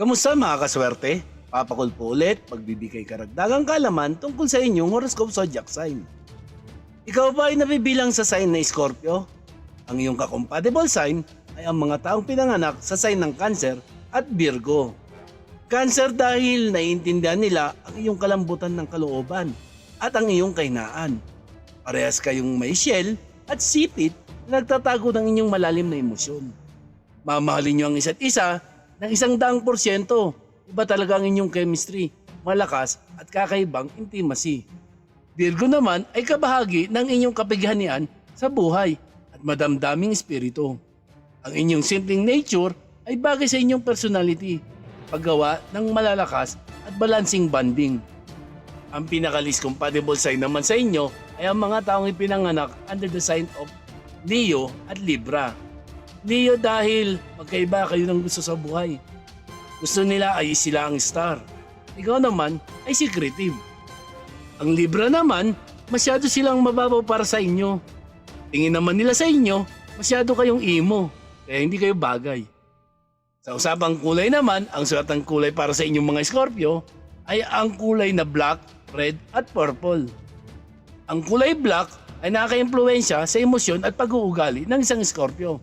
Kamusta mga kaswerte? Papakul po ulit, pagbibigay karagdagang kaalaman tungkol sa inyong horoscope zodiac sign. Ikaw ba ay nabibilang sa sign na Scorpio? Ang iyong ka-compatible sign ay ang mga taong pinanganak sa sign ng Cancer at Virgo. Cancer dahil naiintindihan nila ang iyong kalambutan ng kalooban at ang iyong kahinaan. Parehas kayong may shell at sipit na nagtatago ng inyong malalim na emosyon. Mamahalin niyo ang isa't isa ng 100%. Iba talaga ang inyong chemistry, malakas at kakaibang intimacy. Virgo naman ay kabahagi ng inyong kapighanian sa buhay at madamdaming espiritu. Ang inyong simpleng nature ay bagay sa inyong personality, paggawa ng malalakas at balancing bonding. Ang pinaka-least compatible sign naman sa inyo ay ang mga taong ipinanganak under the sign of Leo at Libra. Leo dahil magkaiba kayo ng gusto sa buhay. Gusto nila ay sila ang star. Ikaw naman ay secretive. Ang Libra naman, masyado silang mababaw para sa inyo. Tingin naman nila sa inyo, masyado kayong emo, kaya hindi kayo bagay. Sa usapang kulay naman, ang sulat ng kulay para sa inyong mga Scorpio ay ang kulay na black, red at purple. Ang kulay black ay nakaka-impluwensya sa emosyon at pag-uugali ng isang Scorpio.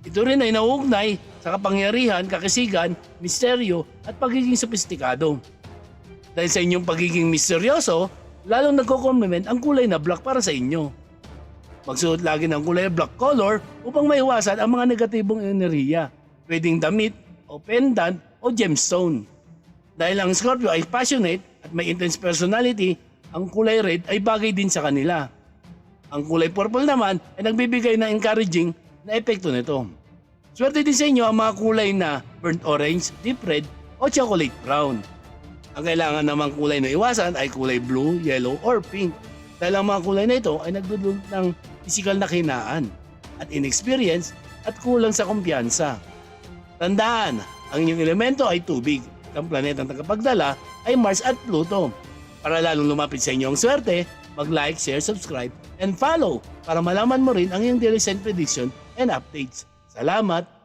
Ito rin ay nauugnay sa kapangyarihan, kakisigan, misteryo at pagiging sopistikado. Dahil sa inyong pagiging misteryoso, lalong nagko-complement ang kulay na black para sa inyo. Magsuot lagi ng kulay black color upang maiwasan ang mga negatibong enerhiya. Pwedeng damit o pendant o gemstone. Dahil ang Scorpio ay passionate at may intense personality, ang kulay red ay bagay din sa kanila. Ang kulay purple naman ay nagbibigay ng encouraging na epekto nito. Swerte din sa inyo ang mga kulay na burnt orange, deep red o chocolate brown. Ang kailangan namang kulay na iwasan ay kulay blue, yellow or pink dahil ang mga kulay na ito ay nagdudulot ng pisikal na kahinaan at inexperience at kulang sa kumpiyansa. Tandaan, ang inyong elemento ay tubig. Ang planetang tagapagdala ay Mars at Pluto. Para lalong lumapit sa inyo ang swerte, mag-like, share, subscribe, and follow para malaman mo rin ang iyong daily sign prediction and updates. Salamat!